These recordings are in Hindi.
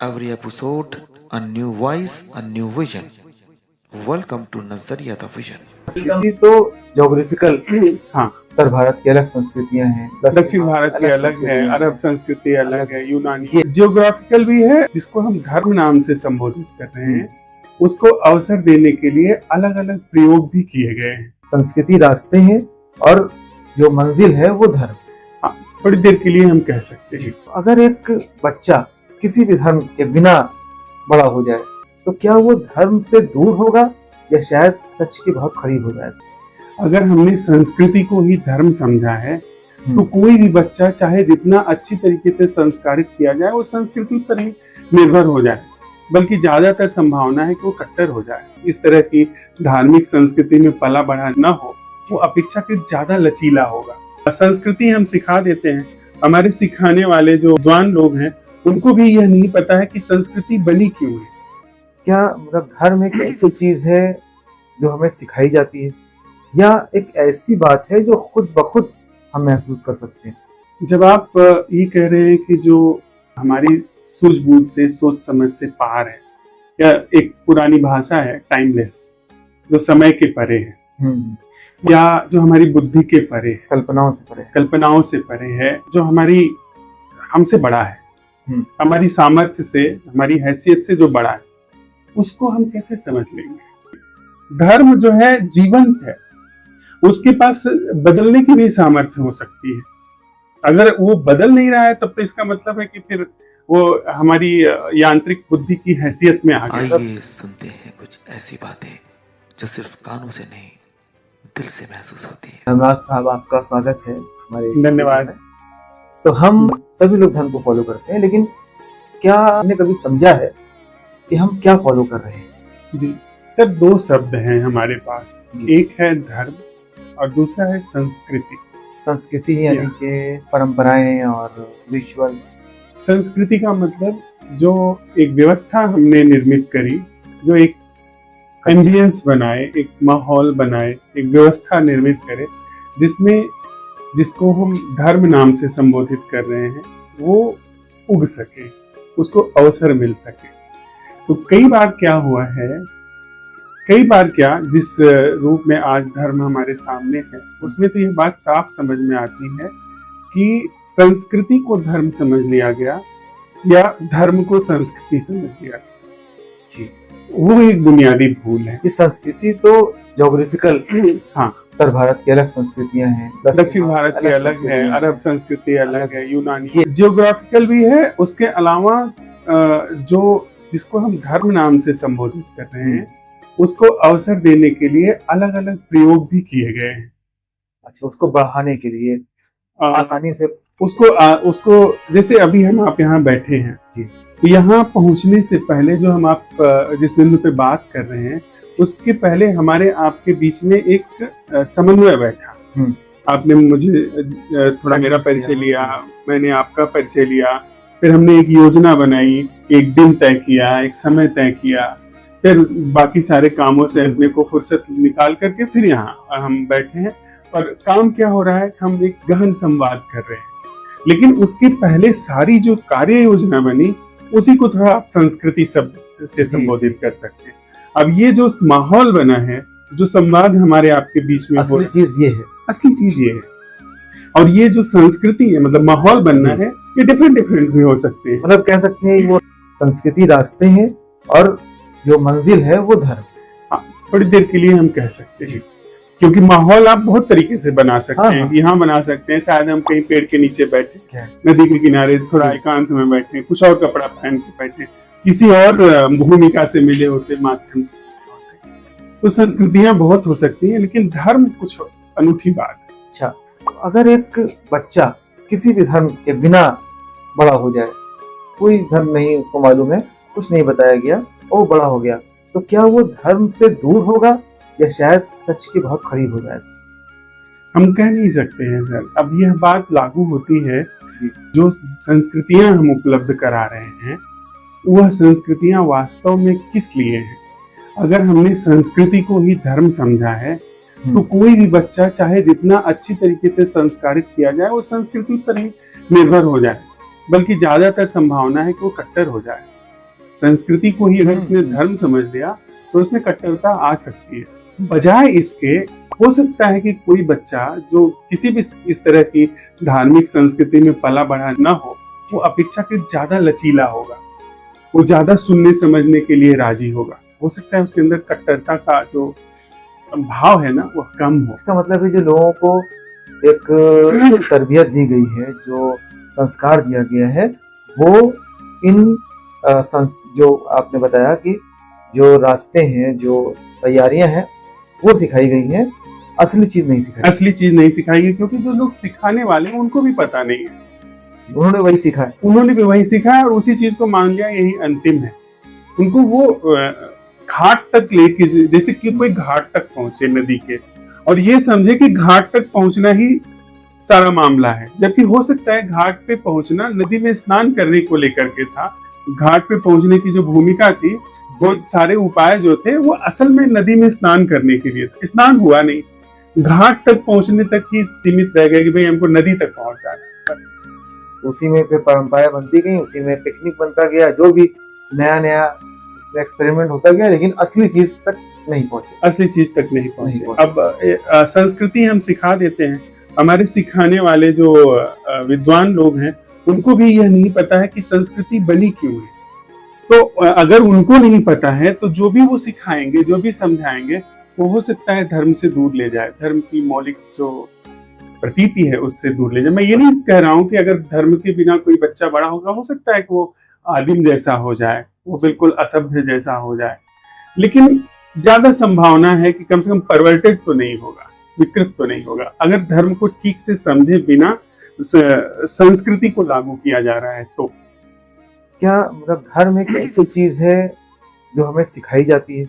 Every episode, a new voice, a new vision. Welcome to Nazariya the Vision. संस्कृति तो जोग्राफिकल हाँ, उत्तर भारत की अलग संस्कृतियां हैं, दक्षिण भारत की अलग है, संस्कृतियां हैं। अरब संस्कृति अलग है, यूनानी जियोग्राफिकल भी है, जिसको हम धर्म नाम से संबोधित कर रहे हैं। उसको अवसर देने के लिए अलग अलग प्रयोग भी किए गए हैं। संस्कृति रास्ते हैं और जो मंजिल है वो धर्म। हाँ, थोड़ी देर के लिए हम कह सकते हैं। अगर एक बच्चा किसी भी धर्म के बिना बड़ा हो जाए तो क्या वो धर्म से दूर होगा या शायद सच के बहुत करीब हो जाएगा। अगर हमने संस्कृति को ही धर्म समझा है तो कोई भी बच्चा चाहे जितना अच्छी तरीके से संस्कारित किया जाए वो संस्कृति पर ही निर्भर हो जाए, बल्कि ज्यादातर संभावना है कि वो कट्टर हो जाए। इस तरह की धार्मिक संस्कृति में पला बढ़ा न हो, वो अपेक्षाकृत ज्यादा लचीला होगा। संस्कृति हम सिखा देते हैं, हमारे सिखाने वाले जो विद्वान लोग हैं उनको भी यह नहीं पता है कि संस्कृति बनी क्यों है। क्या मतलब धर्म एक ऐसी चीज है जो हमें सिखाई जाती है या एक ऐसी बात है जो खुद ब खुद हम महसूस कर सकते हैं। जब आप ये कह रहे हैं कि जो हमारी सूझबूझ से सोच समझ से पार है, या एक पुरानी भाषा है टाइमलेस, जो समय के परे है, या जो हमारी बुद्धि के परे है, कल्पनाओं से परे है, जो हमारी हमसे बड़ा है, हमारी सामर्थ्य से, हमारी हैसियत से जो बड़ा है, उसको हम कैसे समझ लेंगे। धर्म जो है जीवंत है, उसके पास बदलने की भी सामर्थ्य हो सकती है। अगर वो बदल नहीं रहा है तब तो इसका मतलब है कि फिर वो हमारी यांत्रिक बुद्धि की हैसियत में आ गया। आइए सुनते हैं कुछ ऐसी बातें जो सिर्फ कानों से नहीं दिल से महसूस होती है। धर्मराज साहब, आपका स्वागत है हमारे इस धन्यवाद। में। तो हम सभी लोग धर्म को फॉलो करते हैं, लेकिन क्या हमने कभी समझा है कि हम क्या फॉलो कर रहे हैं। जी सर, दो शब्द हैं हमारे पास, एक है धर्म और दूसरा है संस्कृति। संस्कृति यानी कि परंपराएं और रिचुअल्स। संस्कृति का मतलब जो एक व्यवस्था हमने निर्मित करी, जो एक एम्बियंस बनाए, एक माहौल बनाए, एक व्यवस्था निर्मित करे जिसको हम धर्म नाम से संबोधित कर रहे हैं, वो उग सके, उसको अवसर मिल सके। तो कई बार क्या जिस रूप में आज धर्म हमारे सामने है, उसमें तो यह बात साफ समझ में आती है कि संस्कृति को धर्म समझ लिया गया या धर्म को संस्कृति समझ लिया गया। जी, वो एक बुनियादी भूल है। ये संस्कृति तो जोग्राफिकल, हाँ, उत्तर भारत की अलग संस्कृतियां हैं, दक्षिण भारत की अलग है, अरब संस्कृति अलग है, यूनानी जियोग्राफिकल भी है। उसके अलावा जो जिसको हम धर्म नाम से संबोधित कर रहे हैं, उसको अवसर देने के लिए अलग अलग प्रयोग भी किए गए हैं। अच्छा, उसको बढ़ाने के लिए आसानी से उसको जैसे अभी हम आप यहाँ बैठे हैं जी, यहाँ पहुँचने से पहले जो हम आप जिस बिंदु पे बात कर रहे हैं, उसके पहले हमारे आपके बीच में एक समन्वय बैठा। आपने मुझे थोड़ा मेरा परिचय लिया, मैंने आपका परिचय लिया, फिर हमने एक योजना बनाई, एक दिन तय किया, एक समय तय किया, फिर बाकी सारे कामों से अपने को फुर्सत निकाल करके फिर यहाँ हम बैठे हैं। और काम क्या हो रहा है, हम एक गहन संवाद कर रहे हैं। लेकिन उसके पहले सारी जो कार्य योजना बनी, उसी को थोड़ा आप संस्कृति शब्द से संबोधित कर सकते हैं। अब ये जो माहौल बना है, जो संवाद हमारे आपके बीच में, असली चीज ये है। और ये जो संस्कृति है, मतलब माहौल बनना है, ये डिफरेंट भी हो सकते हैं। मतलब कह सकते हैं वो संस्कृति रास्ते हैं और जो मंजिल है वो धर्म। हाँ, थोड़ी देर के लिए हम कह सकते हैं, क्योंकि माहौल आप बहुत तरीके से बना सकते हैं। यहाँ बना सकते हैं, शायद हम कहीं पेड़ के नीचे बैठे, नदी के किनारे थोड़ा एकांत में बैठे, कुछ और कपड़ा पहन के बैठे, किसी और भूमिका से मिले होते माध्यम से। तो संस्कृतियां बहुत हो सकती हैं, लेकिन धर्म कुछ अनूठी बात है। अच्छा, तो अगर एक बच्चा किसी भी धर्म के बिना बड़ा हो जाए, कोई धर्म नहीं उसको मालूम है, कुछ नहीं बताया गया, और वो बड़ा हो गया, तो क्या वो धर्म से दूर होगा या शायद सच के बहुत करीब हो जाएगा। हम कह नहीं सकते हैं सर। अब यह बात लागू होती है, जो संस्कृतियां हम उपलब्ध करा रहे हैं, वह संस्कृतियां वास्तव में किस लिए हैं। अगर हमने संस्कृति को ही धर्म समझा है तो कोई भी बच्चा चाहे जितना अच्छी तरीके से संस्कारित किया जाए, वो संस्कृति पर ही निर्भर हो जाए, बल्कि ज्यादातर संभावना है कि वो कट्टर हो जाए। संस्कृति को ही अगर उसने धर्म समझ लिया तो उसमें कट्टरता आ सकती है। बजाय इसके हो सकता है कि कोई बच्चा जो किसी भी इस तरह की धार्मिक संस्कृति में पला बढ़ा ना हो, वो अपेक्षाकृत ज्यादा लचीला होगा, वो ज्यादा सुनने समझने के लिए राजी होगा। हो सकता है उसके अंदर कट्टरता का जो भाव है ना वो कम हो। इसका मतलब है जो लोगों को एक तरबियत दी गई है, जो संस्कार दिया गया है, वो इन जो आपने बताया कि जो रास्ते हैं, जो तैयारियां हैं, वो सिखाई गई हैं, असली चीज नहीं सिखाई। असली चीज नहीं सिखाई है, क्योंकि जो लोग सिखाने वाले हैं उनको भी पता नहीं है, उन्होंने वही सीखा है। उन्होंने भी वही सीखा है और उसी चीज को मान लिया यही अंतिम है। उनको वो घाट तक लेके, जैसे कि कोई घाट तक पहुंचे नदी के और ये समझे कि घाट तक पहुंचना ही सारा मामला है, जबकि हो सकता है घाट पे पहुंचना नदी में स्नान करने को लेकर के था। घाट पे पहुंचने की जो भूमिका थी, वो सारे उपाय जो थे वो असल में नदी में स्नान करने के लिए था। स्नान हुआ नहीं, घाट तक पहुंचने तक ही सीमित रह गया कि भाई हमको नदी तक पहुंचना है, बस। उसी में फिर परंपराएं बनती गई, उसी में पिकनिक बनता गया, जो भी नया नया उसमें एक्सपेरिमेंट होता गया, लेकिन असली चीज तक नहीं पहुंचे। असली चीज तक नहीं पहुंचे। अब संस्कृति हम सिखा देते हैं, हमारे सिखाने वाले जो विद्वान लोग हैं उनको भी यह नहीं पता है कि संस्कृति बनी क्यों है। तो अगर उनको नहीं पता है तो जो भी वो सिखाएंगे, जो भी समझाएंगे, वो हो सकता है धर्म से दूर ले जाए, धर्म की मौलिक जो प्रतीति है उससे दूर ले जाए। मैं ये नहीं कह रहा हूँ कि अगर धर्म के बिना कोई बच्चा बड़ा होगा, हो सकता है कि वो आदिम जैसा हो जाए, वो बिल्कुल असभ्य जैसा हो जाए, लेकिन ज्यादा संभावना है कि कम से कम परवर्टेड तो नहीं होगा, विकृत तो नहीं होगा, अगर धर्म को ठीक से समझे बिना संस्कृति को लागू किया जा रहा है तो। क्या मतलब धर्म एक ऐसी चीज है जो हमें सिखाई जाती है,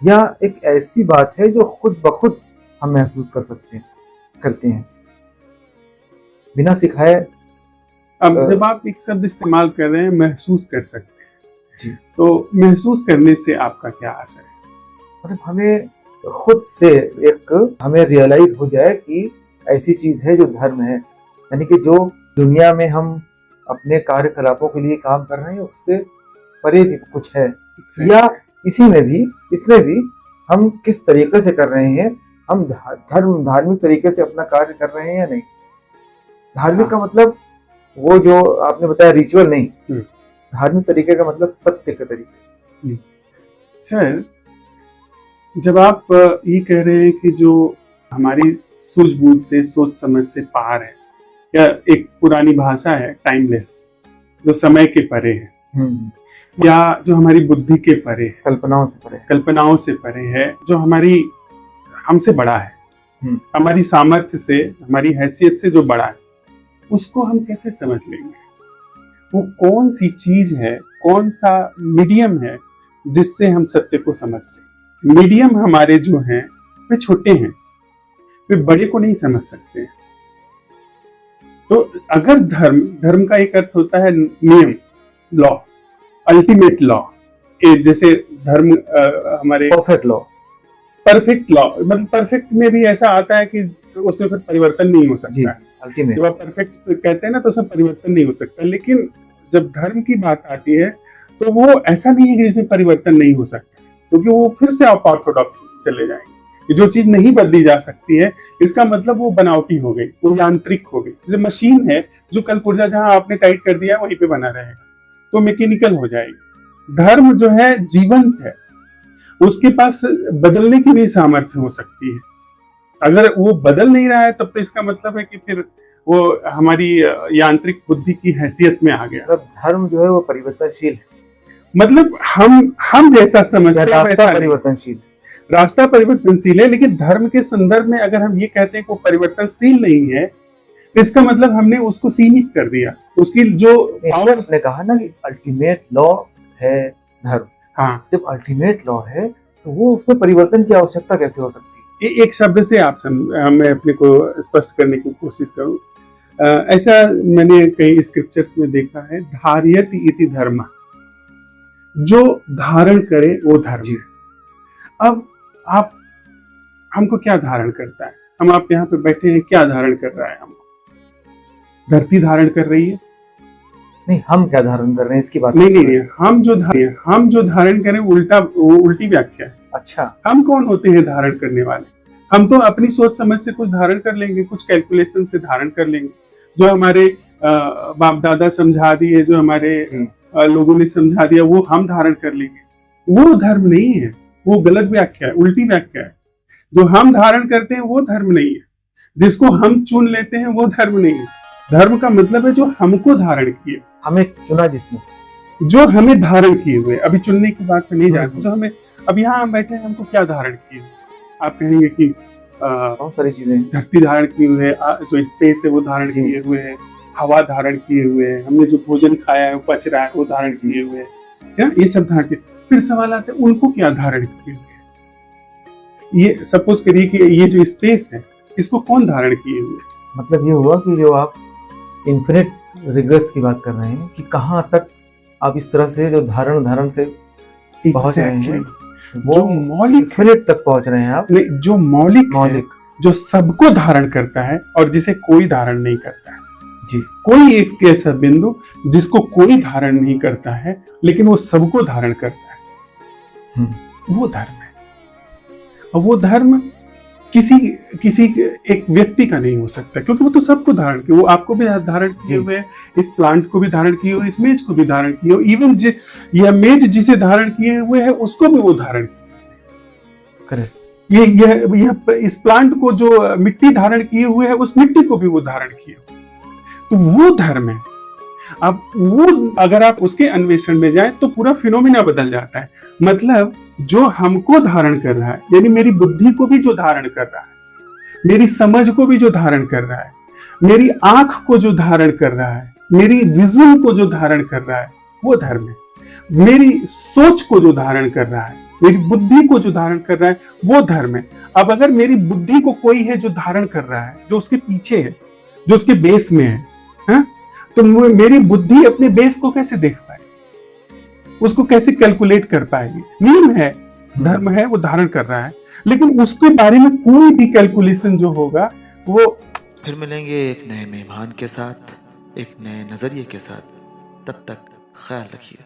या एक ऐसी बात है जो खुद ब खुद हम महसूस कर सकते हैं, करते हैं बिना सिखाए? अब जब आप एक शब्द इस्तेमाल कर रहे हैं महसूस कर सकते हैं जी, तो महसूस करने से आपका क्या असर है? मतलब हमें खुद से एक हमें रियलाइज हो जाए कि ऐसी चीज है जो धर्म है, यानी कि जो दुनिया में हम अपने कार्यकलापों के लिए काम कर रहे हैं उससे परे भी कुछ है, या इसमें भी हम किस तरीके से कर रहे हैं, हम धार्मिक तरीके से अपना कार्य कर रहे हैं या नहीं। धार्मिक का मतलब वो जो आपने बताया रिचुअल नहीं, धार्मिक तरीके का मतलब सत्य के तरीके से। सर, जब आप ये कह रहे हैं कि जो हमारी सूझबूझ से, सोच समझ से पार है, या एक पुरानी भाषा है टाइमलेस, जो समय के परे है, या जो हमारी बुद्धि के परे है, कल्पनाओं से परे है, जो हमारी हमसे बड़ा है, हमारी सामर्थ्य से, हमारी हैसियत से जो बड़ा है, उसको हम कैसे समझ लेंगे? वो कौन सी चीज है, कौन सा मीडियम है जिससे हम सत्य को समझ लें? मीडियम हमारे जो हैं वे छोटे हैं, वे बड़े को नहीं समझ सकते हैं। तो अगर धर्म का एक अर्थ होता है नियम, लॉ, अल्टीमेट लॉ, जैसे धर्म हमारे परफेक्ट लॉ, मतलब परफेक्ट में भी ऐसा आता है कि उसमें फिर परिवर्तन नहीं हो सकता है। अल्टीमेट जब आप परफेक्ट कहते हैं ना तो उसमें परिवर्तन नहीं हो सकता, लेकिन जब धर्म की बात आती है तो वो ऐसा नहीं है कि जिसमें परिवर्तन नहीं हो सकता, क्योंकि वो फिर से आप ऑर्थोडॉक्स चले जाएंगे। जो चीज नहीं बदली जा सकती है इसका मतलब वो बनावटी हो गई, वो यांत्रिक हो गई। जैसे मशीन है जो कल पुर्जा जहां आपने टाइट कर दिया वहीं पे बना रहेगा, तो मैकेनिकल हो जाएगी। धर्म जो है जीवंत है, उसके पास बदलने की भी सामर्थ्य हो सकती है। अगर वो बदल नहीं रहा है तब तो इसका मतलब है कि फिर वो हमारी यांत्रिक बुद्धि की हैसियत में आ गया। मतलब धर्म जो है वो परिवर्तनशील है, मतलब हम जैसा समझते हैं वैसा परिवर्तनशील, रास्ता परिवर्तनशील है, लेकिन धर्म के संदर्भ में अगर हम ये कहते हैं कि वो परिवर्तनशील नहीं है तो इसका मतलब हमने उसको सीमित कर दिया। उसकी जो पावर, उसने कहा ना कि अल्टीमेट लॉ है धर्म। हाँ, जब अल्टीमेट लॉ है तो वो उसमें परिवर्तन की आवश्यकता कैसे हो सकती है? एक शब्द से मैं अपने को स्पष्ट करने की कोशिश करूं। ऐसा मैंने कई स्क्रिप्चर्स में देखा है, धार्यत इति धर्म, जो धारण करे वो धर्म। अब आप हमको क्या धारण करता है? हम आप यहाँ पे बैठे हैं, क्या धारण कर रहा है हमको? धरती धारण कर रही है, नहीं, हम क्या धारण कर रहे हैं इसकी बात नहीं नहीं नहीं, हम जो धारण करें उल्टी व्याख्या है। अच्छा, हम कौन होते हैं धारण करने वाले? हम तो अपनी सोच समझ से कुछ धारण कर लेंगे, कुछ कैलकुलेशन से धारण कर लेंगे, जो हमारे बाप दादा समझा दिए, जो हमारे लोगों ने समझा दिया, वो हम धारण कर लेंगे। वो धर्म नहीं है, वो गलत व्याख्या है, उल्टी व्याख्या है। जो हम धारण करते हैं वो धर्म नहीं है, जिसको हम चुन लेते हैं वो धर्म नहीं है। धर्म का मतलब है जो हमको धारण किए, हमें चुना जिसने, जो हमें धारण किए हुए। अभी चुनने की बात में नहीं जाते, जो हमें अब यहाँ हम बैठे हैं, हमको क्या धारण किए हुए? आप कहेंगे कि बहुत सारी चीजें, धरती धारण किए हुए है, जो स्पेस है वो धारण किए हुए है, हवा धारण किए हुए है, हमने जो भोजन खाया है वो पच रहा है वो धारण किए हुए है, ये सब धारण किए। फिर सवाल आता है उनको क्या धारण किए हुए? ये सपोज करिए कि ये जो स्पेस है इसको कौन धारण किए हुए? मतलब ये हुआ कि जो आप इन्फिनिट रिग्रेस की बात कर रहे हैं कि कहाँ तक आप इस तरह से जो धारण से पहुंच रहे हैं, वो जो मौलिक इन्फिनिट तक पहुंच रहे हैं आप। नहीं, जो मौलिक जो सबको धारण करता है और जिसे कोई धारण नहीं करता है जी, कोई एक ऐसा बिंदु जिसको कोई धारण नहीं करता है लेकिन वो सबको धारण करता है, वो धर्म है। और वो धर्म किसी एक व्यक्ति का नहीं हो सकता, क्योंकि वो तो सबको धारण किए, वो आपको भी धारण किए हुए है, इस प्लांट को भी धारण किए हुए, इस मेज को भी धारण किए हुए, इवन यह मेज जिसे धारण किए हुए है उसको भी वो धारण करे। ये इस प्लांट को जो मिट्टी धारण किए हुए है उस मिट्टी को भी वो धारण किए हुए, तो वो धर्म है। अब वो अगर आप उसके अन्वेषण में जाए तो पूरा फिनोमिना बदल जाता है। मतलब जो हमको धारण कर रहा है, यानी मेरी बुद्धि को भी जो धारण कर रहा है, मेरी समझ को भी जो धारण कर रहा है, मेरी आंख को जो धारण कर रहा है, मेरी विजन को जो धारण कर रहा है, वो धर्म है। मेरी सोच को जो धारण कर रहा है, मेरी बुद्धि को जो धारण कर रहा है, वो धर्म है। अब अगर मेरी बुद्धि को कोई है जो धारण कर रहा है, जो उसके पीछे है, जो उसके बेस में है, तो मेरी बुद्धि अपने बेस को कैसे देख पाएगी, उसको कैसे कैलकुलेट कर पाएगी? नियम है, धर्म है, वो धारण कर रहा है, लेकिन उसके बारे में कोई भी कैलकुलेशन जो होगा वो। फिर मिलेंगे एक नए मेहमान के साथ, एक नए नजरिए के साथ। तब तक ख्याल रखिए।